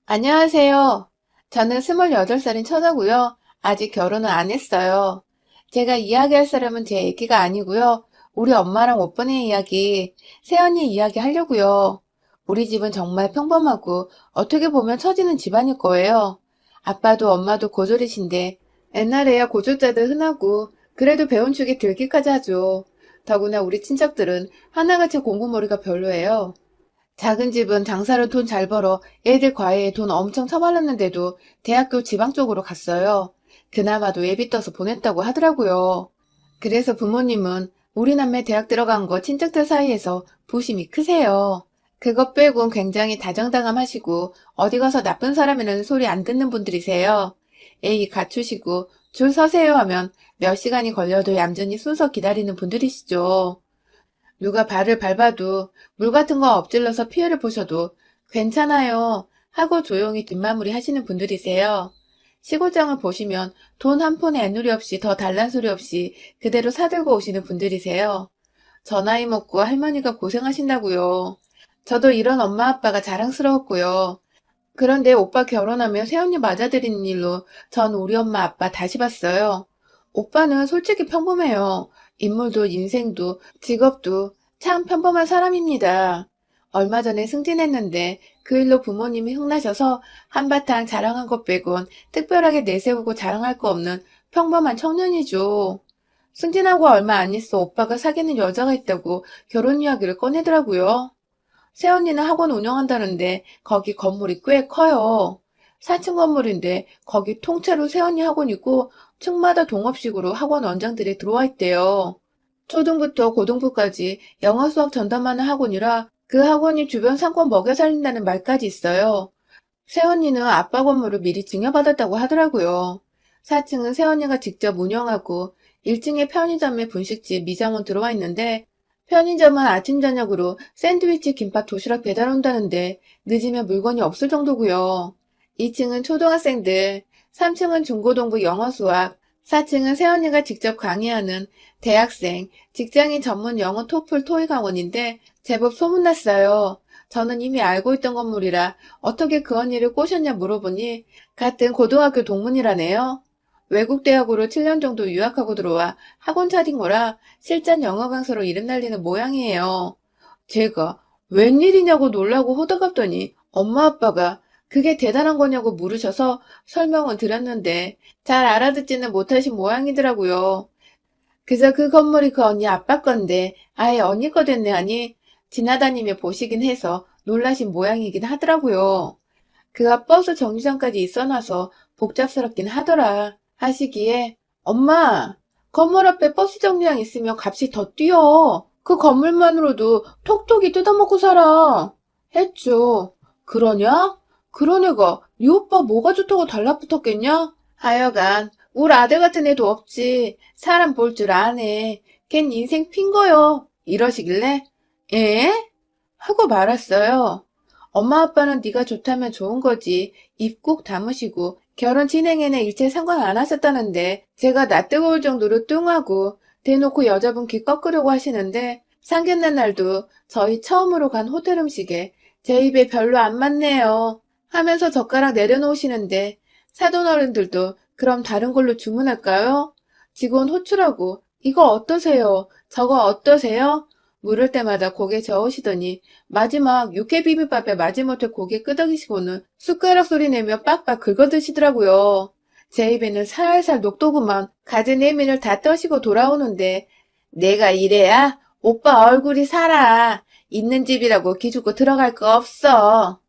안녕하세요. 저는 28살인 처자고요. 아직 결혼은 안 했어요. 제가 이야기할 사람은 제 얘기가 아니고요. 우리 엄마랑 오빠네 이야기, 새언니 이야기 하려고요. 우리 집은 정말 평범하고 어떻게 보면 처지는 집안일 거예요. 아빠도 엄마도 고졸이신데 옛날에야 고졸자들 흔하고 그래도 배운 축에 들기까지 하죠. 더구나 우리 친척들은 하나같이 공부머리가 별로예요. 작은 집은 장사로 돈 잘 벌어 애들 과외에 돈 엄청 처발랐는데도 대학교 지방 쪽으로 갔어요. 그나마도 예비 떠서 보냈다고 하더라고요. 그래서 부모님은 우리 남매 대학 들어간 거 친척들 사이에서 부심이 크세요. 그것 빼곤 굉장히 다정다감하시고 어디 가서 나쁜 사람이라는 소리 안 듣는 분들이세요. 애기 갖추시고 줄 서세요 하면 몇 시간이 걸려도 얌전히 순서 기다리는 분들이시죠. 누가 발을 밟아도 물 같은 거 엎질러서 피해를 보셔도 괜찮아요 하고 조용히 뒷마무리 하시는 분들이세요. 시골장을 보시면 돈 한 푼의 애누리 없이 더 달란 소리 없이 그대로 사들고 오시는 분들이세요. 저 나이 먹고 할머니가 고생하신다고요. 저도 이런 엄마 아빠가 자랑스러웠고요. 그런데 오빠 결혼하며 새언니 맞아들이는 일로 전 우리 엄마 아빠 다시 봤어요. 오빠는 솔직히 평범해요. 인물도 인생도 직업도 참 평범한 사람입니다. 얼마 전에 승진했는데 그 일로 부모님이 흥나셔서 한바탕 자랑한 것 빼곤 특별하게 내세우고 자랑할 거 없는 평범한 청년이죠. 승진하고 얼마 안 있어 오빠가 사귀는 여자가 있다고 결혼 이야기를 꺼내더라고요. 새언니는 학원 운영한다는데 거기 건물이 꽤 커요. 4층 건물인데 거기 통째로 새언니 학원이고 층마다 동업식으로 학원 원장들이 들어와 있대요. 초등부터 고등부까지 영어 수학 전담하는 학원이라 그 학원이 주변 상권 먹여 살린다는 말까지 있어요. 새언니는 아빠 건물을 미리 증여받았다고 하더라고요. 4층은 새언니가 직접 운영하고 1층에 편의점에 분식집, 미장원 들어와 있는데 편의점은 아침 저녁으로 샌드위치, 김밥, 도시락 배달 온다는데 늦으면 물건이 없을 정도고요. 2층은 초등학생들, 3층은 중고등부 영어 수학, 4층은 새언니가 직접 강의하는 대학생, 직장인 전문 영어 토플 토익 학원인데 제법 소문났어요. 저는 이미 알고 있던 건물이라 어떻게 그 언니를 꼬셨냐 물어보니 같은 고등학교 동문이라네요. 외국 대학으로 7년 정도 유학하고 들어와 학원 차린 거라 실전 영어 강사로 이름 날리는 모양이에요. 제가 웬일이냐고 놀라고 호들갑더니 엄마 아빠가 그게 대단한 거냐고 물으셔서 설명을 드렸는데 잘 알아듣지는 못하신 모양이더라고요. 그저 그 건물이 그 언니 아빠 건데 아예 언니 거 됐네 하니 지나다니며 보시긴 해서 놀라신 모양이긴 하더라고요. 그가 버스 정류장까지 있어놔서 복잡스럽긴 하더라 하시기에 엄마 건물 앞에 버스 정류장 있으면 값이 더 뛰어. 그 건물만으로도 톡톡이 뜯어먹고 살아 했죠. 그러냐? 그런 애가 네 오빠 뭐가 좋다고 달라붙었겠냐? 하여간 우리 아들 같은 애도 없지. 사람 볼 줄 아네. 걘 인생 핀 거요. 이러시길래 에? 하고 말았어요. 엄마 아빠는 네가 좋다면 좋은 거지. 입 꾹 다무시고 결혼 진행에는 일체 상관 안 하셨다는데 제가 낯뜨거울 정도로 뚱하고 대놓고 여자분 귀 꺾으려고 하시는데 상견례 날도 저희 처음으로 간 호텔 음식에 제 입에 별로 안 맞네요 하면서 젓가락 내려놓으시는데 사돈어른들도 그럼 다른 걸로 주문할까요? 직원 호출하고 이거 어떠세요? 저거 어떠세요? 물을 때마다 고개 저으시더니 마지막 육회 비빔밥에 마지못해 고개 끄덕이시고는 숟가락 소리 내며 빡빡 긁어드시더라고요. 제 입에는 살살 녹도구만 가진 내민을 다 떠시고 돌아오는데 내가 이래야 오빠 얼굴이 살아. 있는 집이라고 기죽고 들어갈 거 없어.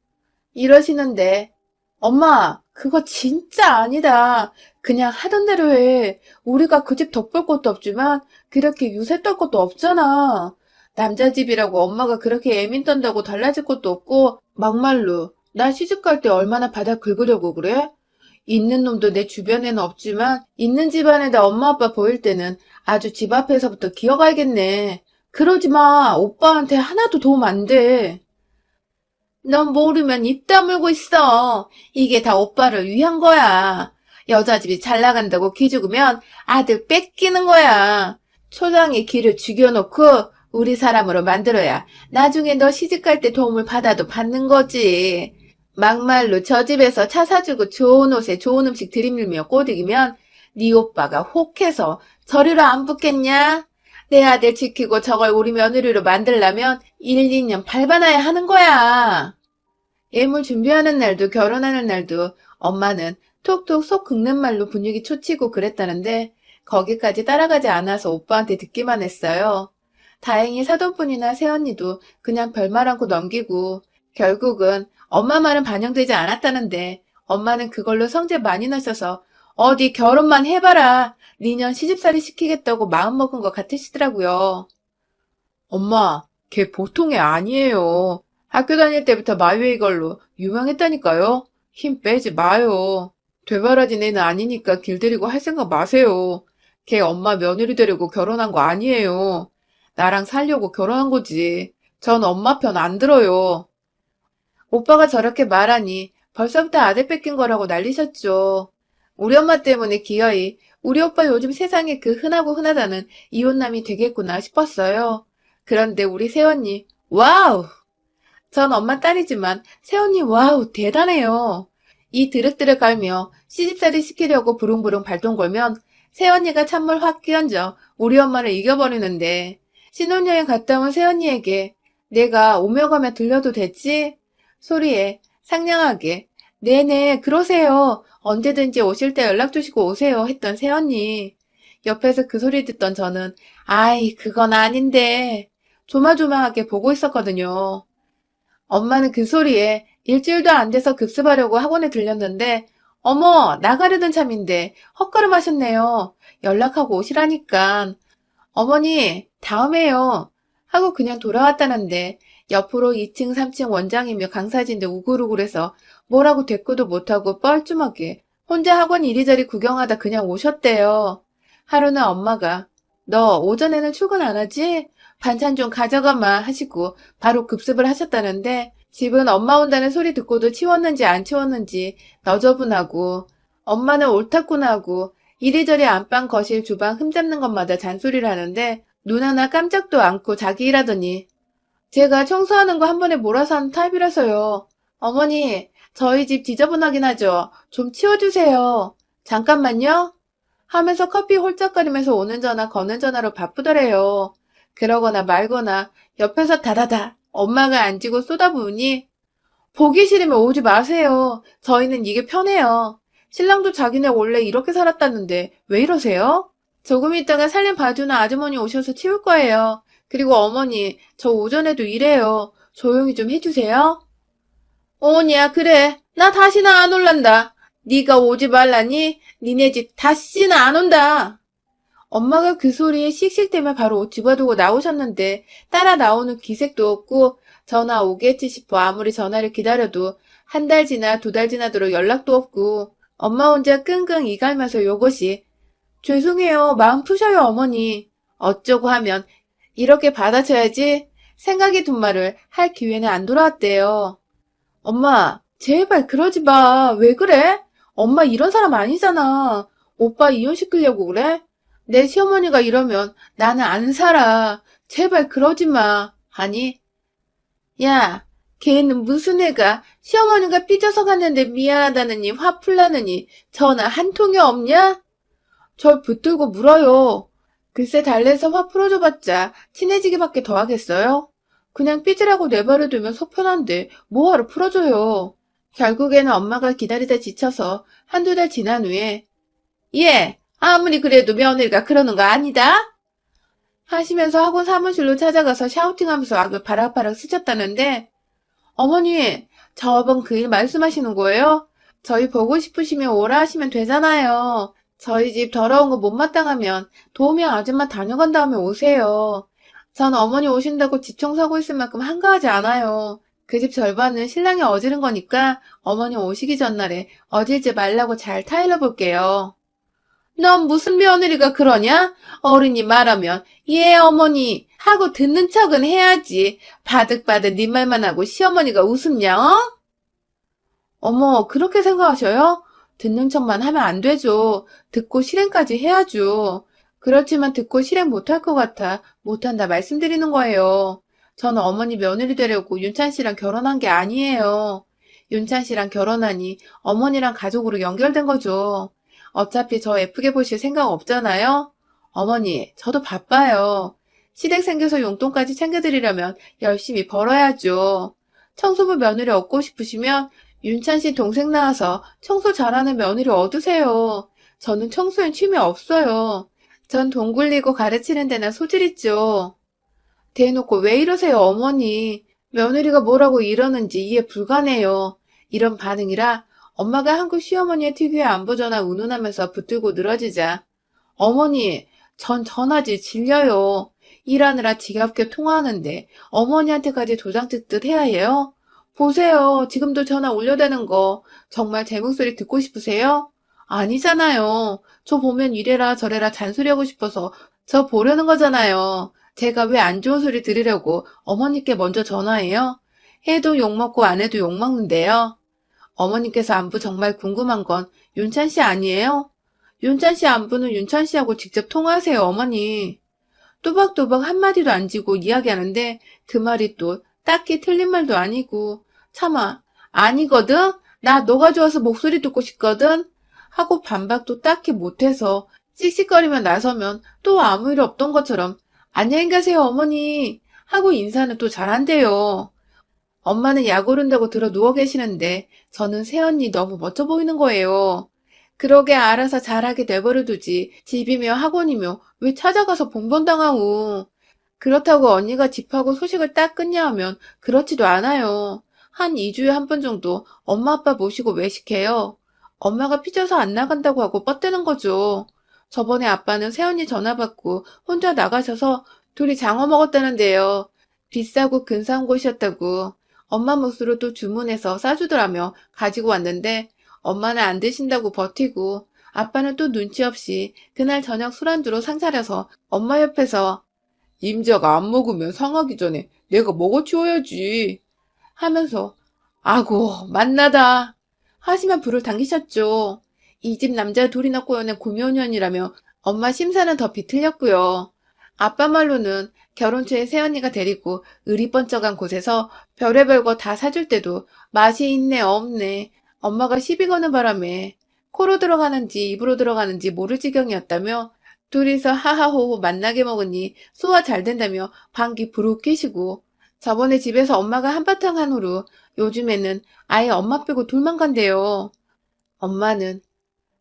이러시는데 엄마 그거 진짜 아니다. 그냥 하던 대로 해. 우리가 그 집 덕볼 것도 없지만 그렇게 유세 떨 것도 없잖아. 남자 집이라고 엄마가 그렇게 애민 떤다고 달라질 것도 없고 막말로 나 시집갈 때 얼마나 바닥 긁으려고 그래? 있는 놈도 내 주변에는 없지만 있는 집안에다 엄마 아빠 보일 때는 아주 집 앞에서부터 기어가야겠네. 그러지 마. 오빠한테 하나도 도움 안 돼. 넌 모르면 입 다물고 있어. 이게 다 오빠를 위한 거야. 여자 집이 잘 나간다고 기죽으면 아들 뺏기는 거야. 초장에 기를 죽여놓고 우리 사람으로 만들어야 나중에 너 시집갈 때 도움을 받아도 받는 거지. 막말로 저 집에서 차 사주고 좋은 옷에 좋은 음식 들이밀며 꼬드기면 네 오빠가 혹해서 저리로 안 붙겠냐? 내 아들 지키고 저걸 우리 며느리로 만들려면 1, 2년 밟아놔야 하는 거야. 예물 준비하는 날도 결혼하는 날도 엄마는 톡톡 속 긁는 말로 분위기 초치고 그랬다는데 거기까지 따라가지 않아서 오빠한테 듣기만 했어요. 다행히 사돈뿐이나 새언니도 그냥 별말 않고 넘기고 결국은 엄마 말은 반영되지 않았다는데 엄마는 그걸로 성질 많이 나셔서 어디 결혼만 해봐라. 니년 시집살이 시키겠다고 마음먹은 것 같으시더라고요. 엄마, 걔 보통 애 아니에요. 학교 다닐 때부터 마유의 걸로 유명했다니까요. 힘 빼지 마요. 되바라진 애는 아니니까 길들이고 할 생각 마세요. 걔 엄마 며느리 되려고 결혼한 거 아니에요. 나랑 살려고 결혼한 거지. 전 엄마 편 안 들어요. 오빠가 저렇게 말하니 벌써부터 아들 뺏긴 거라고 난리셨죠. 우리 엄마 때문에 기어이 우리 오빠 요즘 세상에 그 흔하고 흔하다는 이혼남이 되겠구나 싶었어요. 그런데 우리 새언니, 와우! 전 엄마 딸이지만 새언니 와우 대단해요. 이 드륵드륵 갈며 시집살이 시키려고 부릉부릉 발동 걸면 새언니가 찬물 확 끼얹어 우리 엄마를 이겨버리는데 신혼여행 갔다 온 새언니에게 내가 오며 가며 들려도 됐지? 소리에 상냥하게 네네 그러세요. 언제든지 오실 때 연락 주시고 오세요 했던 새언니. 옆에서 그 소리 듣던 저는 아이 그건 아닌데 조마조마하게 보고 있었거든요. 엄마는 그 소리에 일주일도 안 돼서 급습하려고 학원에 들렸는데 어머 나가려던 참인데 헛걸음하셨네요. 연락하고 오시라니까. 어머니 다음에요. 하고 그냥 돌아왔다는데 옆으로 2층 3층 원장이며 강사진들 우글우글해서 뭐라고 대꾸도 못하고 뻘쭘하게 혼자 학원 이리저리 구경하다 그냥 오셨대요. 하루는 엄마가 너 오전에는 출근 안 하지? 반찬 좀 가져가마 하시고 바로 급습을 하셨다는데 집은 엄마 온다는 소리 듣고도 치웠는지 안 치웠는지 너저분하고 엄마는 옳다구나 하고 이리저리 안방 거실 주방 흠잡는 것마다 잔소리를 하는데 눈 하나 깜짝도 않고 자기 일하더니 제가 청소하는 거 한 번에 몰아서 하는 타입이라서요. 어머니 저희 집 지저분하긴 하죠. 좀 치워주세요. 잠깐만요. 하면서 커피 홀짝거리면서 오는 전화 거는 전화로 바쁘더래요. 그러거나 말거나 옆에서 다다다 엄마가 앉고 쏟아부으니 보기 싫으면 오지 마세요. 저희는 이게 편해요. 신랑도 자기네 원래 이렇게 살았다는데 왜 이러세요? 조금 있다가 살림 봐주는 아주머니 오셔서 치울 거예요. 그리고 어머니 저 오전에도 일해요. 조용히 좀 해주세요. 오냐 그래 나 다시는 안 올란다. 네가 오지 말라니 니네 집 다시는 안 온다. 엄마가 그 소리에 씩씩대며 바로 옷 집어두고 나오셨는데 따라 나오는 기색도 없고 전화 오겠지 싶어 아무리 전화를 기다려도 한 달 지나 2달 지나도록 연락도 없고 엄마 혼자 끙끙 이갈면서 요것이 죄송해요 마음 푸셔요 어머니 어쩌고 하면 이렇게 받아쳐야지 생각이 둔 말을 할 기회는 안 돌아왔대요. 엄마 제발 그러지 마. 왜 그래? 엄마 이런 사람 아니잖아. 오빠 이혼시키려고 그래? 내 시어머니가 이러면 나는 안 살아. 제발 그러지 마. 하니, 야, 걔는 무슨 애가 시어머니가 삐져서 갔는데 미안하다느니 화 풀라느니 전화 한 통이 없냐? 절 붙들고 물어요. 글쎄 달래서 화 풀어줘봤자 친해지기밖에 더 하겠어요? 그냥 삐지라고 내버려두면 속편한데 뭐하러 풀어줘요. 결국에는 엄마가 기다리다 지쳐서 한두 달 지난 후에 예, 아무리 그래도 며느리가 그러는 거 아니다? 하시면서 학원 사무실로 찾아가서 샤우팅하면서 악을 바락바락 스쳤다는데 어머니, 저번 그 일 말씀하시는 거예요? 저희 보고 싶으시면 오라 하시면 되잖아요. 저희 집 더러운 거 못마땅하면 도우미 아줌마 다녀간 다음에 오세요. 전 어머니 오신다고 집 청소하고 있을 만큼 한가하지 않아요. 그 집 절반은 신랑이 어지른 거니까 어머니 오시기 전날에 어질지 말라고 잘 타일러 볼게요. 넌 무슨 며느리가 그러냐? 어른이 말하면 예 어머니 하고 듣는 척은 해야지. 바득바득 네 말만 하고 시어머니가 웃음냐 어? 어머 그렇게 생각하셔요? 듣는 척만 하면 안 되죠. 듣고 실행까지 해야죠. 그렇지만 듣고 실행 못할 것 같아 못한다 말씀드리는 거예요. 저는 어머니 며느리 되려고 윤찬 씨랑 결혼한 게 아니에요. 윤찬 씨랑 결혼하니 어머니랑 가족으로 연결된 거죠. 어차피 저 예쁘게 보실 생각 없잖아요? 어머니, 저도 바빠요. 시댁 생겨서 용돈까지 챙겨드리려면 열심히 벌어야죠. 청소부 며느리 얻고 싶으시면 윤찬 씨 동생 나와서 청소 잘하는 며느리 얻으세요. 저는 청소엔 취미 없어요. 전 돈 굴리고 가르치는 데나 소질 있죠. 대놓고 왜 이러세요, 어머니. 며느리가 뭐라고 이러는지 이해 불가네요. 이런 반응이라 엄마가 한국 시어머니의 특유의 안부 전화 운운하면서 붙들고 늘어지자. 어머니, 전 전화질 질려요. 일하느라 지겹게 통화하는데 어머니한테까지 도장 찍듯 해야 해요? 보세요. 지금도 전화 올려대는 거 정말 제 목소리 듣고 싶으세요? 아니잖아요. 저 보면 이래라 저래라 잔소리하고 싶어서 저 보려는 거잖아요. 제가 왜 안 좋은 소리 들으려고 어머니께 먼저 전화해요? 해도 욕먹고 안 해도 욕먹는데요. 어머니께서 안부 정말 궁금한 건 윤찬 씨 아니에요? 윤찬 씨 안부는 윤찬 씨하고 직접 통화하세요, 어머니. 또박또박 한마디도 안 지고 이야기하는데 그 말이 또 딱히 틀린 말도 아니고 차마 아니거든? 나 너가 좋아서 목소리 듣고 싶거든? 하고 반박도 딱히 못해서 씩씩거리며 나서면 또 아무 일 없던 것처럼 안녕히 가세요, 어머니 하고 인사는 또 잘한대요. 엄마는 약 오른다고 들어 누워 계시는데 저는 새언니 너무 멋져 보이는 거예요. 그러게 알아서 잘하게 내버려 두지 집이며 학원이며 왜 찾아가서 봉변당하고. 그렇다고 언니가 집하고 소식을 딱 끊냐 하면 그렇지도 않아요. 한 2주에 한 번 정도 엄마 아빠 모시고 외식해요. 엄마가 삐져서 안 나간다고 하고 뻗대는 거죠. 저번에 아빠는 새언니 전화 받고 혼자 나가셔서 둘이 장어 먹었다는데요. 비싸고 근사한 곳이었다고. 엄마 몫으로 또 주문해서 싸주더라며 가지고 왔는데 엄마는 안 드신다고 버티고 아빠는 또 눈치 없이 그날 저녁 술안주로 상 차려서 엄마 옆에서 임자가 안 먹으면 상하기 전에 내가 먹어치워야지 하면서 아고 만나다 하시며 불을 당기셨죠. 이 집 남자 둘이나 꼬여낸 구묘년이라며 엄마 심사는 더 비틀렸고요. 아빠 말로는 결혼 초에 새언니가 데리고 의리 번쩍한 곳에서 별의별 거 다 사줄 때도 맛이 있네 없네 엄마가 시비 거는 바람에 코로 들어가는지 입으로 들어가는지 모를 지경이었다며 둘이서 하하호호 만나게 먹으니 소화 잘 된다며 방귀 부르 끼시고 저번에 집에서 엄마가 한바탕 한 후로 요즘에는 아예 엄마 빼고 둘만 간대요. 엄마는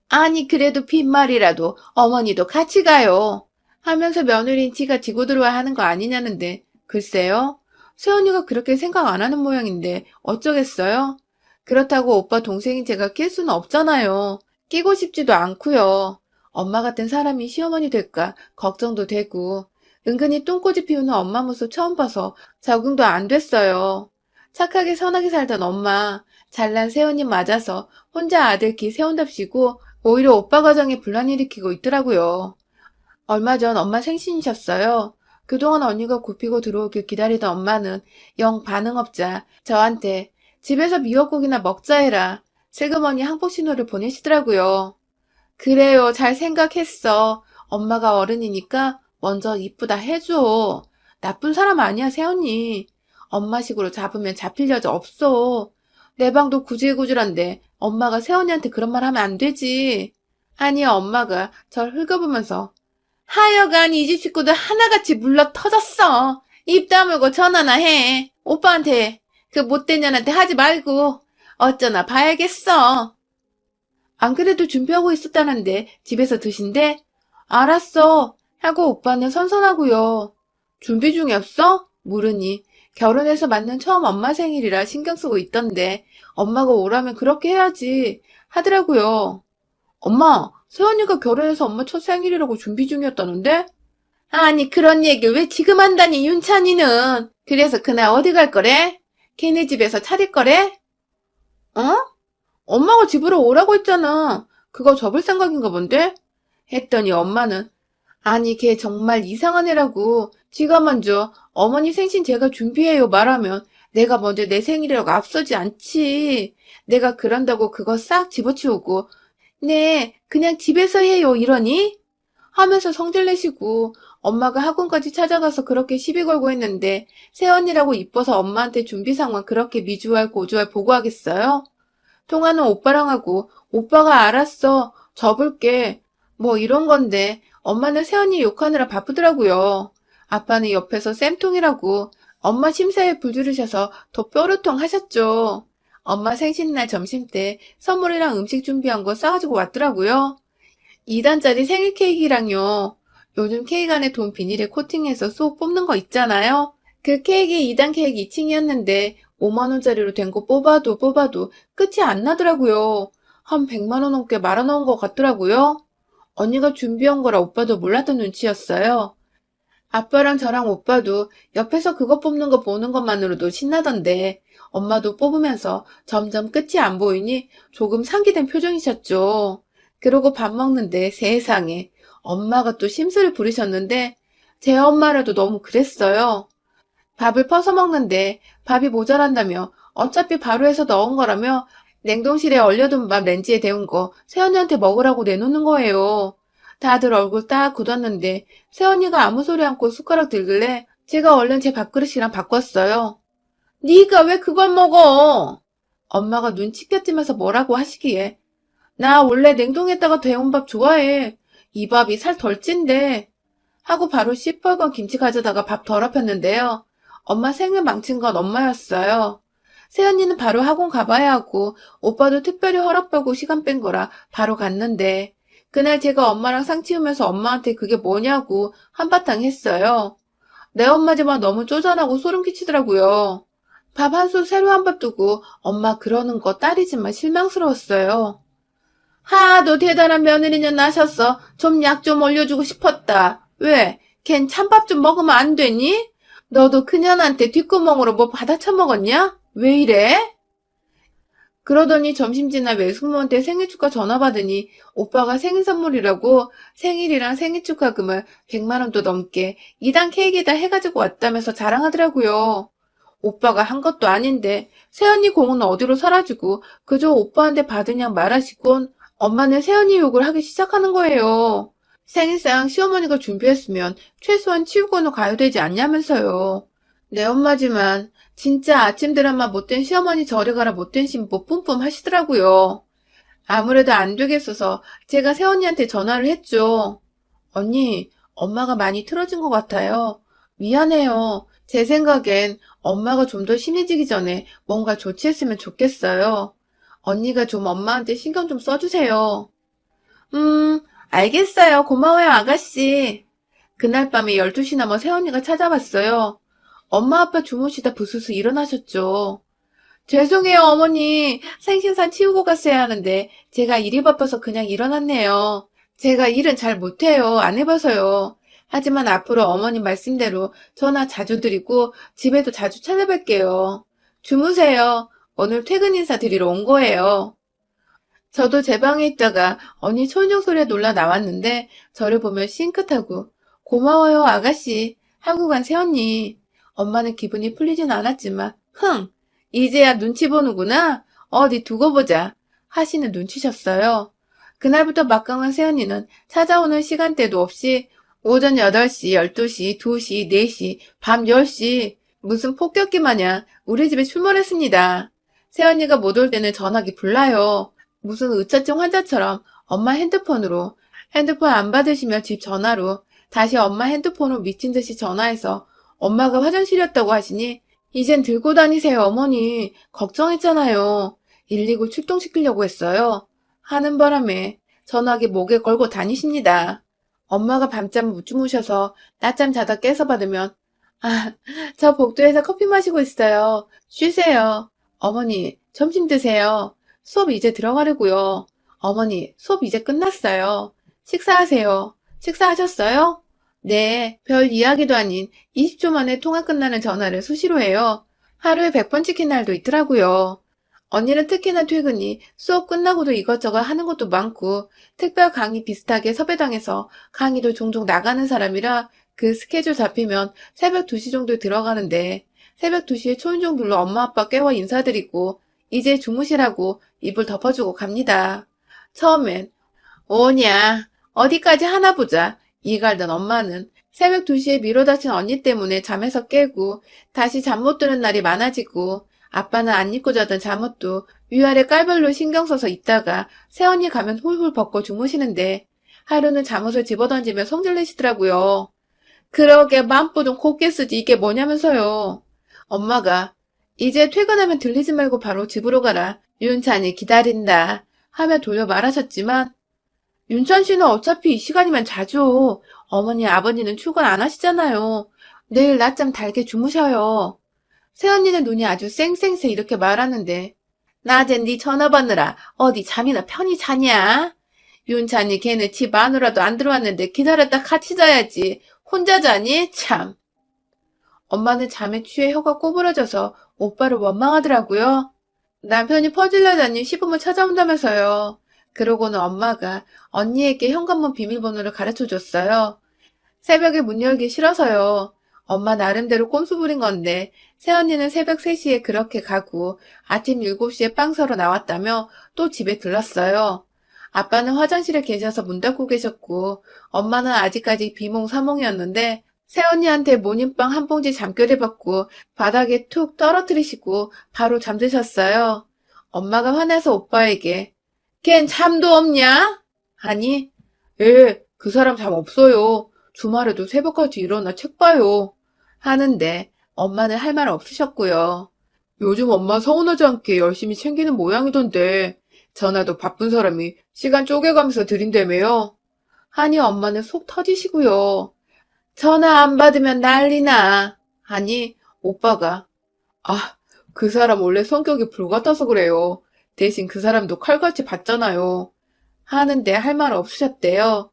아니 그래도 빈말이라도 어머니도 같이 가요 하면서 며느리인 지가 지고 들어와야 하는 거 아니냐는데 글쎄요. 새언니가 그렇게 생각 안 하는 모양인데 어쩌겠어요? 그렇다고 오빠 동생인 제가 낄 수는 없잖아요. 끼고 싶지도 않고요. 엄마 같은 사람이 시어머니 될까 걱정도 되고 은근히 똥꼬지 피우는 엄마 모습 처음 봐서 적응도 안 됐어요. 착하게 선하게 살던 엄마 잘난 새언니 맞아서 혼자 아들키 세운답시고 오히려 오빠 가정에 분란 일으키고 있더라고요. 얼마 전 엄마 생신이셨어요. 그동안 언니가 굽히고 들어오길 기다리던 엄마는 영 반응 없자 저한테 집에서 미역국이나 먹자 해라. 슬그머니 항복 신호를 보내시더라고요. 그래요. 잘 생각했어. 엄마가 어른이니까 먼저 이쁘다 해줘. 나쁜 사람 아니야, 새언니. 엄마식으로 잡으면 잡힐 여자 없어. 내 방도 구질구질한데 엄마가 새언니한테 그런 말 하면 안 되지. 아니, 엄마가 절 흙어보면서 하여간 이 집 식구들 하나같이 물러 터졌어. 입 다물고 전화나 해. 오빠한테, 그 못된 년한테 하지 말고. 어쩌나 봐야겠어. 안 그래도 준비하고 있었다는데 집에서 드신대? 알았어. 하고 오빠는 선선하고요. 준비 중이었어? 물으니 결혼해서 맞는 처음 엄마 생일이라 신경 쓰고 있던데 엄마가 오라면 그렇게 해야지 하더라고요. 엄마, 새언니가 결혼해서 엄마 첫 생일이라고 준비 중이었다는데? 아니 그런 얘기를 왜 지금 한다니 윤찬이는. 그래서 그날 어디 갈 거래? 걔네 집에서 차릴 거래? 어? 엄마가 집으로 오라고 했잖아. 그거 접을 생각인가 본데? 했더니 엄마는 아니 걔 정말 이상한 애라고. 지가 먼저 어머니 생신 제가 준비해요 말하면 내가 먼저 내 생일이라고 앞서지 않지. 내가 그런다고 그거 싹 집어치우고 네 그냥 집에서 해요 이러니? 하면서 성질내시고 엄마가 학원까지 찾아가서 그렇게 시비 걸고 했는데 새언니라고 이뻐서 엄마한테 준비 상황 그렇게 미주알 고주알 보고하겠어요? 통화는 오빠랑 하고 오빠가 알았어 접을게 뭐 이런 건데 엄마는 새언니 욕하느라 바쁘더라고요. 아빠는 옆에서 쌤통이라고 엄마 심사에 불지르셔서 더 뾰루통 하셨죠. 엄마 생신날 점심때 선물이랑 음식 준비한 거 싸가지고 왔더라고요. 2단짜리 생일 케이크랑요. 요즘 케이크 안에 돈 비닐에 코팅해서 쏙 뽑는 거 있잖아요. 그 케이크 2단 케이크 2층이었는데 5만원짜리로 된 거 뽑아도 끝이 안 나더라고요. 한 100만원 넘게 말아놓은 것 같더라고요. 언니가 준비한 거라 오빠도 몰랐던 눈치였어요. 아빠랑 저랑 오빠도 옆에서 그거 뽑는 거 보는 것만으로도 신나던데 엄마도 뽑으면서 점점 끝이 안 보이니 조금 상기된 표정이셨죠. 그러고 밥 먹는데 세상에 엄마가 또 심술을 부리셨는데 제 엄마라도 너무 그랬어요. 밥을 퍼서 먹는데 밥이 모자란다며 어차피 바로 해서 넣은 거라며 냉동실에 얼려둔 밥 렌지에 데운 거 새언니한테 먹으라고 내놓는 거예요. 다들 얼굴 딱 굳었는데 새언니가 아무 소리 않고 숟가락 들길래 제가 얼른 제 밥그릇이랑 바꿨어요. 네가 왜 그걸 먹어? 엄마가 눈치 껏지면서 뭐라고 하시기에 나 원래 냉동했다가 데운 밥 좋아해. 이 밥이 살 덜 찐대. 하고 바로 시뻘건 김치 가져다가 밥 더럽혔는데요. 엄마 생을 망친 건 엄마였어요. 새언니는 바로 학원 가봐야 하고 오빠도 특별히 허락받고 시간 뺀 거라 바로 갔는데 그날 제가 엄마랑 상치우면서 엄마한테 그게 뭐냐고 한바탕 했어요. 내 엄마지만 너무 쪼잔하고 소름 끼치더라고요. 밥 한 술 새로 한 밥 두고 엄마 그러는 거 딸이지만 실망스러웠어요. 너 대단한 며느리년 나셨어. 좀 약 좀 올려주고 싶었다. 왜? 걘 찬밥 좀 먹으면 안 되니? 너도 그년한테 뒷구멍으로 뭐 받아 처먹었냐? 왜 이래? 그러더니 점심 지나 외숙모한테 생일 축하 전화 받으니 오빠가 생일 선물이라고 생일이랑 생일 축하금을 100만 원도 넘게 2단 케이크에다 해가지고 왔다면서 자랑하더라고요. 오빠가 한 것도 아닌데 새언니 공은 어디로 사라지고 그저 오빠한테 받은 양 말하시곤 엄마는 새언니 욕을 하기 시작하는 거예요. 생일상 시어머니가 준비했으면 최소한 치우고는 가야 되지 않냐면서요. 내 엄마지만 진짜 아침 드라마 못된 시어머니 저리 가라 못된 신부 뿜뿜 하시더라고요. 아무래도 안 되겠어서 제가 새언니한테 전화를 했죠. 언니, 엄마가 많이 틀어진 것 같아요. 미안해요. 제 생각엔 엄마가 좀 더 심해지기 전에 뭔가 조치했으면 좋겠어요. 언니가 좀 엄마한테 신경 좀 써주세요. 알겠어요. 고마워요, 아가씨. 그날 밤에 12시 넘어 새언니가 찾아왔어요. 엄마 아빠 주무시다 부스스 일어나셨죠. 죄송해요, 어머니. 생신상 치우고 갔어야 하는데 제가 일이 바빠서 그냥 일어났네요. 제가 일은 잘 못해요. 안 해봐서요. 하지만 앞으로 어머님 말씀대로 전화 자주 드리고 집에도 자주 찾아뵐게요. 주무세요. 오늘 퇴근 인사 드리러 온 거예요. 저도 제 방에 있다가 언니 초인종 소리에 놀라 나왔는데 저를 보며 싱긋하고 고마워요, 아가씨. 하고 간 새언니. 엄마는 기분이 풀리진 않았지만 이제야 눈치 보는구나. 어디 두고 보자 하시는 눈치셨어요. 그날부터 막강한 새언니는 찾아오는 시간대도 없이 오전 8시, 12시, 2시, 4시, 밤 10시 무슨 폭격기 마냥 우리 집에 출몰했습니다. 새언니가 못 올 때는 전화기 불나요. 무슨 의처증 환자처럼 엄마 핸드폰으로 핸드폰 안 받으시면 집 전화로 다시 엄마 핸드폰으로 미친 듯이 전화해서 엄마가 화장실이었다고 하시니 이젠 들고 다니세요, 어머니. 걱정했잖아요. 119 출동시키려고 했어요. 하는 바람에 전화기 목에 걸고 다니십니다. 엄마가 밤잠 못 주무셔서 낮잠 자다 깨서 받으면 저 복도에서 커피 마시고 있어요. 쉬세요. 어머니, 점심 드세요. 수업 이제 들어가려고요. 어머니, 수업 이제 끝났어요. 식사하세요. 식사하셨어요? 네, 별 이야기도 아닌 20초 만에 통화 끝나는 전화를 수시로 해요. 하루에 100번 찍힌 날도 있더라고요. 언니는 특히나 퇴근이 수업 끝나고도 이것저것 하는 것도 많고 특별 강의 비슷하게 섭외당해서 강의도 종종 나가는 사람이라 그 스케줄 잡히면 새벽 2시 정도에 들어가는데 새벽 2시에 초인종 눌러 엄마 아빠 깨워 인사드리고 이제 주무시라고 이불 덮어주고 갑니다. 처음엔 오냐 어디까지 하나 보자 이갈던 엄마는 새벽 2시에 미뤄 다친 언니 때문에 잠에서 깨고 다시 잠 못 드는 날이 많아지고 아빠는 안 입고 자던 잠옷도 위아래 깔별로 신경 써서 입다가 새언니 가면 훌훌 벗고 주무시는데 하루는 잠옷을 집어던지며 성질내시더라고요. 그러게 맘보 좀 곱게 쓰지 이게 뭐냐면서요. 엄마가 이제 퇴근하면 들리지 말고 바로 집으로 가라. 윤찬이 기다린다. 하며 돌려 말하셨지만 윤찬 씨는 어차피 이 시간이면 자죠. 어머니 아버지는 출근 안 하시잖아요. 내일 낮잠 달게 주무셔요. 새언니는 눈이 아주 쌩쌩새 이렇게 말하는데 낮엔 네 전화 받느라 어디 잠이나 편히 자냐? 윤찬이 걔는 집 안으로라도 안 들어왔는데 기다렸다 같이 자야지. 혼자 자니? 참. 엄마는 잠에 취해 혀가 꼬부러져서 오빠를 원망하더라고요. 남편이 퍼질러다니 시부모 찾아온다면서요. 그러고는 엄마가 언니에게 현관문 비밀번호를 가르쳐줬어요. 새벽에 문 열기 싫어서요. 엄마 나름대로 꼼수 부린 건데 새언니는 새벽 3시에 그렇게 가고 아침 7시에 빵 사러 나왔다며 또 집에 들렀어요. 아빠는 화장실에 계셔서 문 닫고 계셨고 엄마는 아직까지 비몽사몽이었는데 새언니한테 모닝빵 한 봉지 잠결에 받고 바닥에 툭 떨어뜨리시고 바로 잠드셨어요. 엄마가 화내서 오빠에게 걘 잠도 없냐? 하니 예, 그 사람 잠 없어요. 주말에도 새벽까지 일어나 책 봐요. 하는데 엄마는 할 말 없으셨고요. 요즘 엄마 서운하지 않게 열심히 챙기는 모양이던데 전화도 바쁜 사람이 시간 쪼개가면서 드린다며요. 하니 엄마는 속 터지시고요. 전화 안 받으면 난리나. 하니 오빠가 아, 그 사람 원래 성격이 불같아서 그래요. 대신 그 사람도 칼같이 받잖아요. 하는데 할 말 없으셨대요.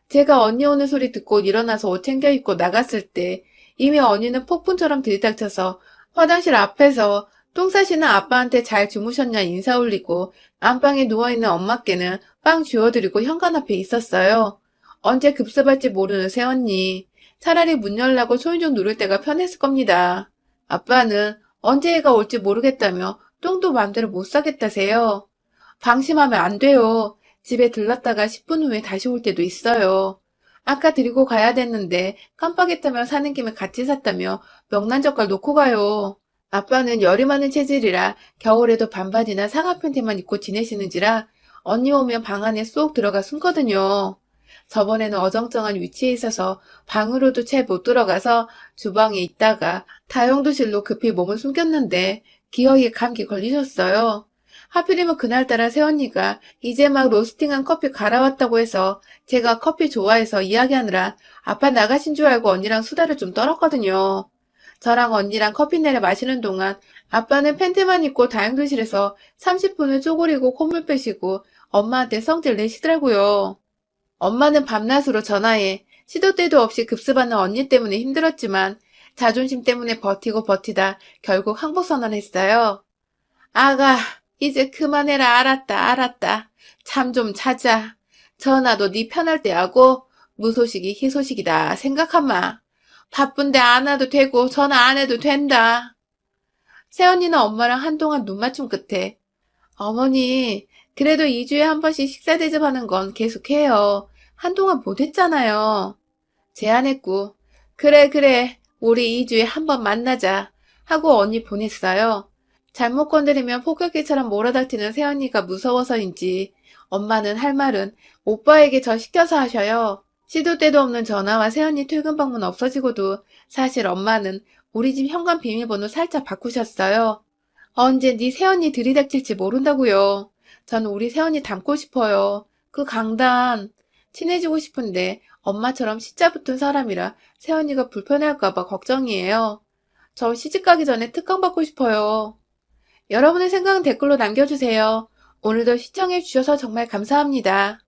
제가 언니 오는 소리 듣고 일어나서 옷 챙겨 입고 나갔을 때 이미 언니는 폭풍처럼 들이닥쳐서 화장실 앞에서 똥 싸시는 아빠한테 잘 주무셨냐 인사 올리고 안방에 누워있는 엄마께는 빵 주워드리고 현관 앞에 있었어요. 언제 급습할지 모르는 새언니. 차라리 문 열라고 초인종 누를 때가 편했을 겁니다. 아빠는 언제 애가 올지 모르겠다며 똥도 맘대로 못 싸겠다세요. 방심하면 안 돼요. 집에 들렀다가 10분 후에 다시 올 때도 있어요. 아까 드리고 가야 됐는데 깜빡했다며 사는 김에 같이 샀다며 명란젓갈 놓고 가요. 아빠는 열이 많은 체질이라 겨울에도 반바지나 사각 팬티만 입고 지내시는지라 언니 오면 방 안에 쏙 들어가 숨거든요. 저번에는 어정쩡한 위치에 있어서 방으로도 채 못 들어가서 주방에 있다가 다용도실로 급히 몸을 숨겼는데 기어이에 감기 걸리셨어요. 하필이면 그날따라 새언니가 이제 막 로스팅한 커피 갈아왔다고 해서 제가 커피 좋아해서 이야기하느라 아빠 나가신 줄 알고 언니랑 수다를 좀 떨었거든요. 저랑 언니랑 커피 내려 마시는 동안 아빠는 팬티만 입고 다용도실에서 30분을 쪼그리고 콧물 빼시고 엄마한테 성질 내시더라고요. 엄마는 밤낮으로 전화해 시도 때도 없이 급습하는 언니 때문에 힘들었지만 자존심 때문에 버티고 버티다 결국 항복선언했어요. 아가, 이제 그만해라. 알았다. 잠 좀 자자. 전화도 네 편할 때 하고 무소식이 희소식이다 생각하마. 바쁜데 안 와도 되고 전화 안 해도 된다. 새언니는 엄마랑 한동안 눈 맞춤 끝에 어머니, 그래도 2주에 한 번씩 식사 대접하는 건 계속해요. 한동안 못했잖아요. 제안했고 그래 우리 2주에 한 번 만나자 하고 언니 보냈어요. 잘못 건드리면 폭격기처럼 몰아닥치는 새언니가 무서워서인지 엄마는 할 말은 오빠에게 저 시켜서 하셔요. 시도 때도 없는 전화와 새언니 퇴근 방문 없어지고도 사실 엄마는 우리 집 현관 비밀번호 살짝 바꾸셨어요. 언제 네 새언니 들이닥칠지 모른다고요. 전 우리 새언니 닮고 싶어요. 그 강단. 친해지고 싶은데 엄마처럼 시자 붙은 사람이라 새언니가 불편해할까봐 걱정이에요. 저 시집가기 전에 특강 받고 싶어요. 여러분의 생각은 댓글로 남겨주세요. 오늘도 시청해주셔서 정말 감사합니다.